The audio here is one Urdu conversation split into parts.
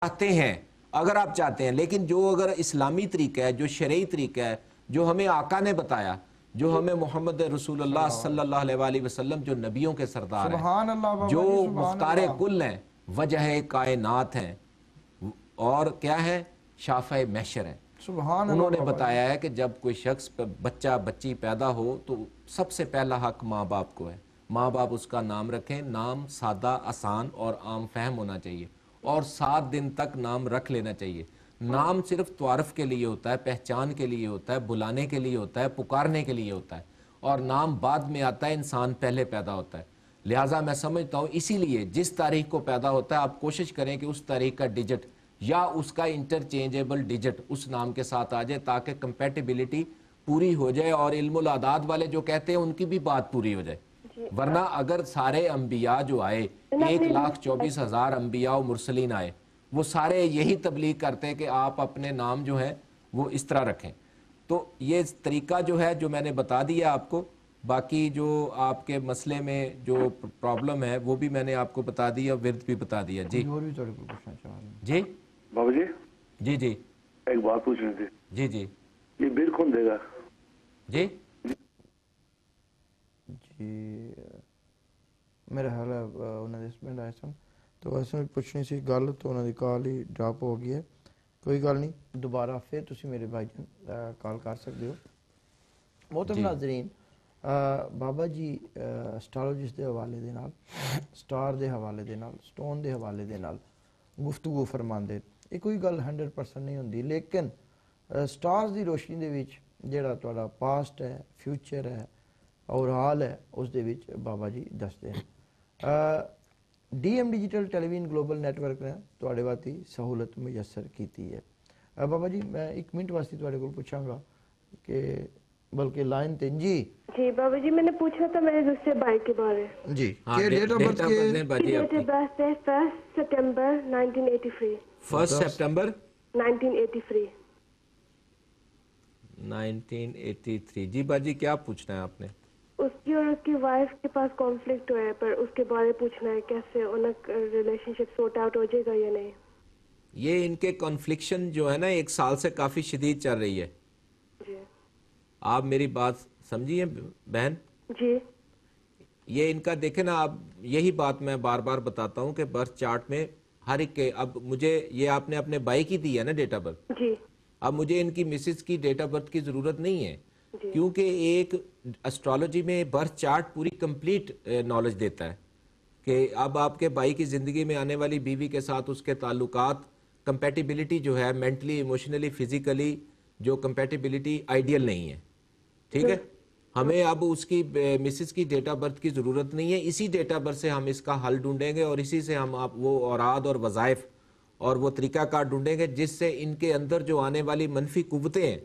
چاہتے ہیں، اگر آپ چاہتے ہیں، لیکن جو اگر اسلامی طریقہ ہے، جو شرعی طریقہ ہے، جو ہمیں آقا نے بتایا، جو ہمیں محمد رسول اللہ صلی اللہ علیہ وآلہ وسلم جو نبیوں کے سردار ہیں، سبحان اللہ بابا جو جی، سبحان مختار اللہ، کل ہیں، وجہ کائنات ہیں، اور کیا ہے، شافع محشر ہیں. سبحان انہوں اللہ نے بابا جی. بتایا ہے کہ جب کوئی شخص بچہ بچی پیدا ہو تو سب سے پہلا حق ماں باپ کو ہے. ماں باپ اس کا نام رکھیں. نام سادہ، آسان اور عام فہم ہونا چاہیے، اور 7 دن تک نام رکھ لینا چاہیے. نام صرف تعارف کے لیے ہوتا ہے، پہچان کے لیے ہوتا ہے، بلانے کے لیے ہوتا ہے، پکارنے کے لیے ہوتا ہے، اور نام بعد میں آتا ہے، انسان پہلے پیدا ہوتا ہے. لہٰذا میں سمجھتا ہوں اسی لیے جس تاریخ کو پیدا ہوتا ہے آپ کوشش کریں کہ اس تاریخ کا ڈیجٹ یا اس کا انٹرچینجیبل ڈیجٹ اس نام کے ساتھ آ جائے، تاکہ کمپیٹیبلٹی پوری ہو جائے، اور علم الاعداد والے جو کہتے ہیں ان کی بھی بات پوری ہو جائے. ورنہ اگر سارے انبیاء جو آئے، 1,24,000 انبیاء و مرسلین آئے، وہ سارے یہی تبلیغ کرتے ہیں کہ آپ اپنے نام جو ہیں وہ اس طرح رکھیں. تو یہ طریقہ جو ہے جو میں نے بتا دیا آپ کو. باقی جو آپ کے مسئلے میں جو پرابلم ہے وہ بھی میں نے آپ کو بتا دیا، ورد بھی بتا دیا. جی اور بھی تھوڑے کو پوچھنا چاہ رہے ہیں. جی بابا جی جی جی ایک بات پوچھنی تھی. جی جی یہ بل کون دے گا؟ جی جی میرا خیال ہے انہوں نے ہسبینڈ آئے سن تو ویسے پوچھنی سی گل تو انہوں نے کال ہی ڈراپ ہو گئی ہے. کوئی گل نہیں، دوبارہ پھر تسی میرے بھائی جان کال کر سکتے ہو. محترم ناظرین، بابا جی اسٹرالوجسٹ دے حوالے دے نال، سٹار دے حوالے دے نال، سٹون دے حوالے دے نال گفتگو فرماندے. یہ کوئی گل 100% نہیں ہوندی، لیکن سٹارز دی روشنی دے وچ جیڑا تہاڈا پاسٹ ہے، فیوچر ہے اور حال ہے، اس دے وچ بابا جی دستے ہیں. ڈی ایم ڈیجیٹل ٹیلی ویژن گلوبل نیٹ ورک نے تہاڈے واسطے سہولت میسر کیتی ہے. بابا جی میں 1 منٹ واسطے تہاڈے کول پوچھاں گا کہ بلکہ لائن تے جی بابا جی میں نے پوچھا تھا میرے دوسرے بھائی کے بارے. جی کہ ڈیٹ آف برتھ کے ڈیٹ آف برتھ ہے 1 سپٹمبر 1983. 1 سپٹمبر 1983. 1983. جی باجی کیا پوچھنا ہے آپ نے؟ اس کی اور اس کی وائف کے پاس کانفلکٹ ہوا ہے، پر اس کے بارے پوچھنا ہے کیسے ان کا ریلیشن شپ سورٹ آؤٹ ہو جائے گا یا نہیں. یہ ان کے کنفلکشن جو ہے نا 1 سال سے کافی شدید چل رہی ہے. جی آپ میری بات سمجھیے بہن. جی یہ ان کا دیکھیں نا، اب یہی بات میں بار بار بتاتا ہوں کہ برتھ چارٹ میں ہر ایک کے، اب مجھے یہ آپ نے اپنے بھائی کی دی ہے نا ڈیٹ آف برتھ، جی اب مجھے ان کی مسز کی ڈیٹ آف برتھ کی ضرورت نہیں ہے، جی کیونکہ ایک اسٹرالوجی میں برتھ چارٹ پوری کمپلیٹ نالج دیتا ہے کہ اب آپ کے بھائی کی زندگی میں آنے والی بیوی کے ساتھ اس کے تعلقات، کمپیٹیبلٹی جو ہے مینٹلی، ایموشنلی، فزیکلی جو کمپیٹیبلٹی آئیڈیل نہیں ہے. ٹھیک ہے، ہمیں اب اس کی مسز کی ڈیٹ آف برتھ کی ضرورت نہیں ہے. اسی ڈیٹ آف برتھ سے ہم اس کا حل ڈھونڈیں گے، اور اسی سے ہم آپ وہ اوراد اور وظائف اور وہ طریقہ کار ڈھونڈیں گے جس سے ان کے اندر جو آنے والی منفی قوتیں ہیں.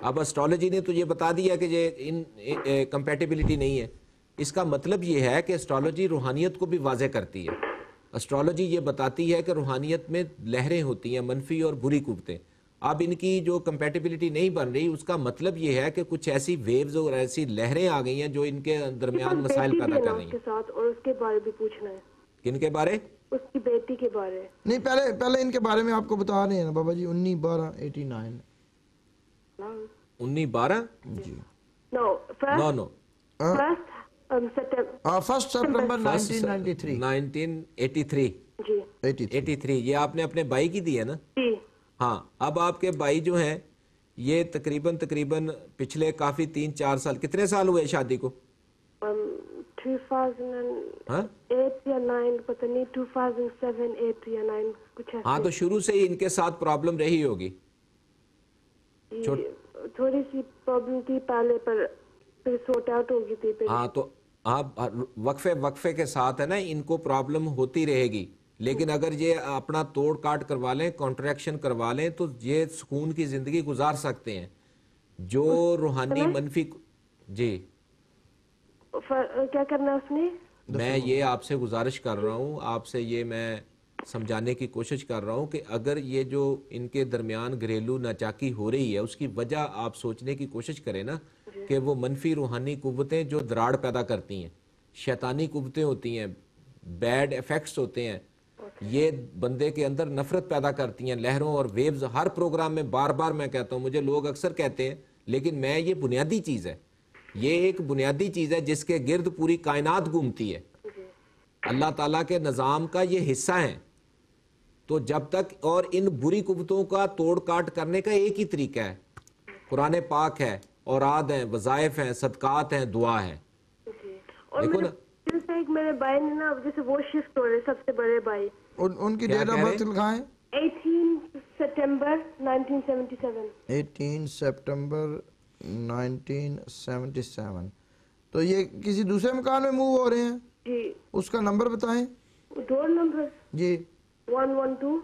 اب اسٹرالوجی نے تو یہ بتا دیا کہ یہ ان کمپیٹیبلٹی نہیں ہے. اس کا مطلب یہ ہے کہ اسٹرالوجی روحانیت کو بھی واضح کرتی ہے. اسٹرالوجی یہ بتاتی ہے کہ روحانیت میں لہریں ہوتی ہیں، منفی اور بری قوتیں. اب ان کی جو کمپیٹیبلٹی نہیں بن رہی، اس کا مطلب یہ ہے کہ کچھ ایسی ویوز اور ایسی لہریں آ گئی ہیں جو ان کے درمیان مسائل پیدا کر رہی ہیں. اس کے ساتھ اور اس کے بارے بھی پوچھنا ہے. کن کے بارے؟ اس کی بیٹی کے بارے. نہیں، پہلے ان کے بارے میں آپ کو بتا رہے ہیں نا بابا جی. 19/12/89. 19/12 جی نو نو 1 سپٹمبر 1993. 1983. جی 83. یہ آپ نے اپنے بھائی کی دی ہے نا؟ جی ہاں. اب آپ کے بھائی جو ہیں یہ تقریباً پچھلے کافی 3-4 سال، کتنے سال ہوئے شادی کو؟ 2008 یا 9 پتہ نہیں، 2007 8 یا 9 کچھ ایسے. ہاں تو شروع سے ہی ان کے ساتھ پرابلم رہی ہوگی. تھوڑی سی پرابلم تھی پہلے، پر پھر سورٹ آؤٹ ہو گئی تھی. ہاں تو آپ وقفے کے ساتھ ہے نا، ان کو پرابلم ہوتی رہے گی، لیکن اگر یہ اپنا توڑ کاٹ کروا لیں، کانٹریکشن کروا لیں، تو یہ سکون کی زندگی گزار سکتے ہیں. جو روحانی منفی جی کیا کرنا اس نے؟ میں یہ آپ سے گزارش کر رہا ہوں، آپ سے یہ میں سمجھانے کی کوشش کر رہا ہوں کہ اگر یہ جو ان کے درمیان گھریلو ناچاکی ہو رہی ہے، اس کی وجہ آپ سوچنے کی کوشش کریں نا کہ وہ منفی روحانی قوتیں جو دراڑ پیدا کرتی ہیں، شیطانی قوتیں ہوتی ہیں، بیڈ ایفیکٹس ہوتے ہیں، یہ بندے کے اندر نفرت پیدا کرتی ہیں، لہروں اور ویوز. ہر پروگرام میں بار بار میں کہتا ہوں، مجھے لوگ اکثر کہتے ہیں، لیکن میں یہ بنیادی چیز ہے، یہ ایک بنیادی چیز ہے جس کے گرد پوری کائنات گھومتی ہے، اللہ تعالیٰ کے نظام کا یہ حصہ ہیں. تو جب تک، اور ان بری قوتوں کا توڑ کاٹ کرنے کا ایک ہی طریقہ ہے، قرآن پاک ہے، اوراد ہیں، وظائف ہیں، صدقات ہیں، دعا ہے. اور دیکھو نا، جیسے ایک میرے بھائی نے نا، جیسے وہ شفٹ ہو رہے سب سے بڑے بھائی، ان کی کیا ڈیٹ آف کہہ رہے برتھ لکھائیں. 18 سپٹمبر 1977. 18 سپٹمبر 1977. تو یہ کسی دوسرے مکان میں موو ہو رہے ہیں؟ جی. اس کا نمبر بتائیں. ڈور نمبر جی 112.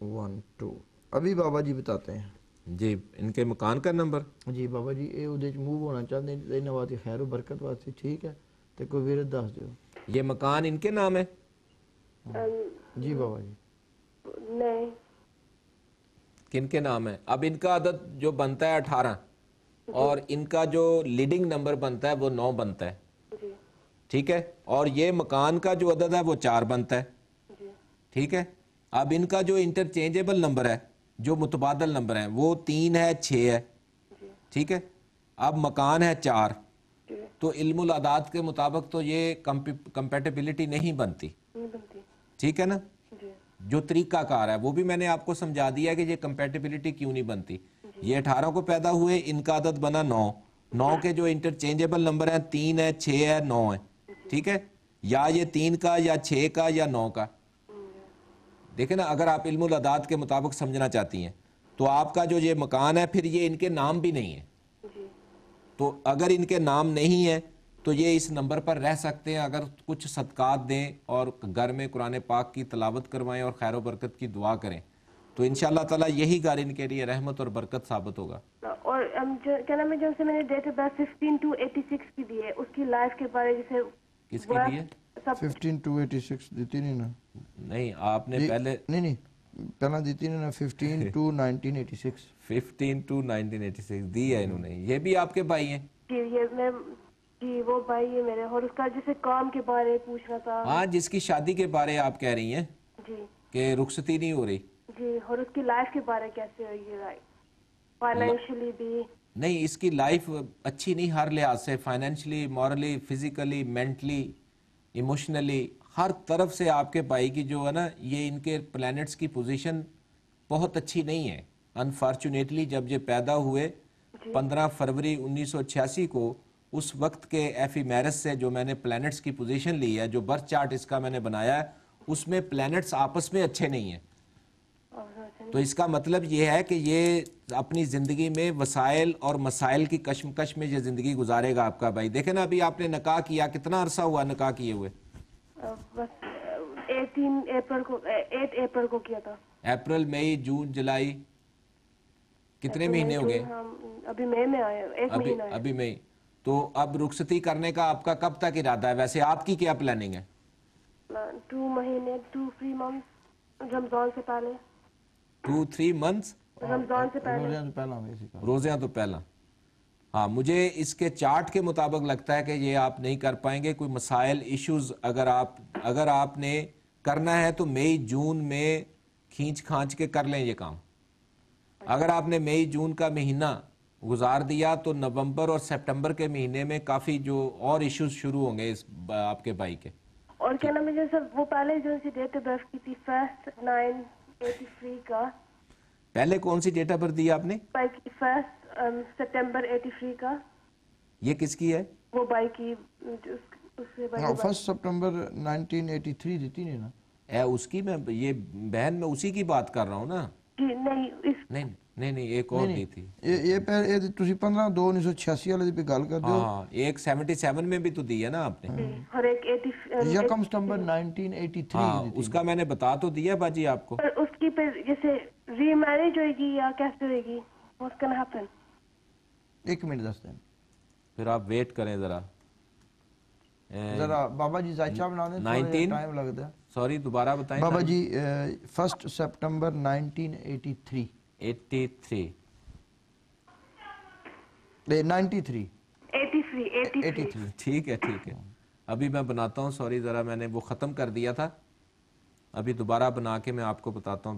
112. ابھی بابا جی بتاتے ہیں. جی ان کے مکان کا نمبر. جی بابا جی اے اودے موو ہونا چاہتے ہیں، انہاں واسطے خیر و برکت واسطے، ٹھیک ہے، تے کوئی ورد دس دیو. یہ مکان ان کے نام ہے؟ جی بابا جی. نہیں. کن کے نام ہے؟ اب ان کا عدد جو بنتا ہے 18، اور ان کا جو لیڈنگ نمبر بنتا ہے وہ 9 بنتا ہے، جی. ٹھیک ہے، اور یہ مکان کا جو عدد ہے وہ 4 بنتا ہے، جی. ٹھیک ہے. اب ان کا جو انٹرچینجیبل نمبر ہے، جو متبادل نمبر ہیں، وہ 3 ہے، 6 ہے، ٹھیک ہے. اب مکان ہے 4، تو علم الاعداد کے مطابق تو یہ کمپیٹیبلٹی نہیں بنتی، نہیں بنتی. ٹھیک ہے نا. جی. جو طریقہ کار ہے وہ بھی میں نے آپ کو سمجھا دیا کہ یہ کمپیٹیبلٹی کیوں نہیں بنتی. یہ 18 کو پیدا ہوئے، ان کا عدد بنا 9. 9 کے جو انٹرچینجیبل نمبر ہیں 3 ہے، 6 ہے، 9 ہے، ٹھیک ہے. یا یہ 3 کا، یا 6 کا، یا 9 کا. دیکھیں نا، اگر آپ علم الاعداد کے مطابق سمجھنا چاہتی ہیں تو آپ کا جو یہ مکان ہے، پھر یہ ان کے نام بھی نہیں ہے. تو اگر ان کے نام نہیں ہے تو یہ اس نمبر پر رہ سکتے ہیں. اگر کچھ صدقات دیں اور گھر میں قرآن پاک کی تلاوت کروائیں اور خیر و برکت کی دعا کریں تو انشاءاللہ تعالیٰ یہی گھر ان کے لیے رحمت اور برکت ثابت ہوگا. اور کیا نام ہے، جب سے میں نے ڈیٹ آف برتھ 15/2/86 کی دی ہے، اس کی لائف کے بارے جیسے کس کی دی ہے؟ 15/2/86 دیتی نہیں نا؟ نہیں، آپ نے پہلے نہیں پہلا دیتی نہیں نا، 15/2/1986. 15/2/1986 دی ہے انہوں نے. یہ بھی آپ کے بھائی ہیں؟ جی. یہ میں جی وہ بھائی ہے میرے. اور اس کا جیسے کام کے بارے پوچھنا تھا. ہاں، جس کی شادی کے بارے آپ کہہ رہی ہیں جی. کہ رخصتی نہیں ہو رہی. جی. اور اس کی لائف کے بارے کیسے ہوگی، فائنینشلی بھی؟ نہیں، اس کی لائف اچھی نہیں ہر لحاظ سے، financially, morally, physically, mentally, emotionally, ہر طرف سے آپ کے بھائی کی جو ہے نا، یہ ان کے پلانٹس کی پوزیشن بہت اچھی نہیں ہے. انفارچونیٹلی جب یہ پیدا ہوئے 15 فروری 1986 کو، اس وقت کے ایفیمیرس سے جو میں نے پلانٹس کی پوزیشن لی ہے، جو برتھ چارٹ اس کا میں نے بنایا ہے، اس میں پلانٹس آپس میں اچھے نہیں ہیں. تو اس کا مطلب یہ ہے کہ یہ اپنی زندگی میں وسائل اور مسائل کی کشمکش میں یہ زندگی گزارے گا آپ کا بھائی. دیکھیں نا، ابھی آپ نے نکاح کیا، کتنا عرصہ ہوا نکاح کیے ہوئے؟ بس 8 اپریل کو کیا تھا. اپریل، مئی، جون، جولائی، کتنے مہینے ہو گئے؟ ابھی مئی میں آئے، 1 مہینہ آئے. ابھی مئی. تو اب رخصتی کرنے کا آپ کا کب تک ارادہ ہے؟ ویسے آپ کی کیا پلاننگ ہے؟ 2 مہینے، 2-3 منتھ، رمضان سے پہلے. 2-3 منتھس رمضان سے پہلے، روزیاں تو پہلا میں اسی کا. روزیاں تو پہلا. ہاں، مجھے اس کے چارٹ کے مطابق لگتا ہے کہ یہ آپ نہیں کر پائیں گے. کوئی مسائل، ایشوز اگر آپ نے کرنا ہے تو مئی جون میں کھینچ کھانچ کے کر لیں یہ کام. اگر آپ نے مئی جون کا مہینہ گزار دیا تو نومبر اور سپٹمبر کے مہینے میں کافی جو اور ایشوز شروع ہوں گے اس آپ کے بھائی کے. اور کیا نام ہے، جیسے وہ پہلے جو سی ڈیٹ آف برتھ کی تھی 1/9/83 کا. پہلے کون سی ڈیٹ آف برتھ دی آپ نے؟ 1 سپٹمبر 83 کا. یہ کس کی ہے؟ وہ بھائی کی، اس سے بڑے 1 سپٹمبر 1983 دیتی نہیں نا؟ اس کی میں یہ بہن میں اسی کی بات کر رہا ہوں نا. جی. نہیں، اس نہیں ایک اور دی تھی. یہ پہلے تسی 15/2/1986 والے دی پہ گل کر دیو. ہاں، ایک 77 میں بھی تو دی ہے نا آپ نے. اور ایک 1 سپٹمبر 1983 ہاں، اس کا میں نے بتا تو دیا باجی آپ کو. اس کی پھر جیسے ری میرج ہوئے گی یا کیسے ہوئے گی؟ What's gonna happen؟ 1 منٹ دس دیں. پھر آپ ویٹ کریں ذرا بابا جی ذائچہ بنا دیں، تھوڑا ٹائم لگتا ہے. سوری، دوبارہ بتائیں. بابا جی 1 سپٹمبر 1983. 83. 93. 83. ٹھیک ہے. ابھی میں بناتا ہوں. سوری ذرا میں نے وہ ختم کر دیا تھا. ابھی دوبارہ بنا کے میں آپ کو بتاتا ہوں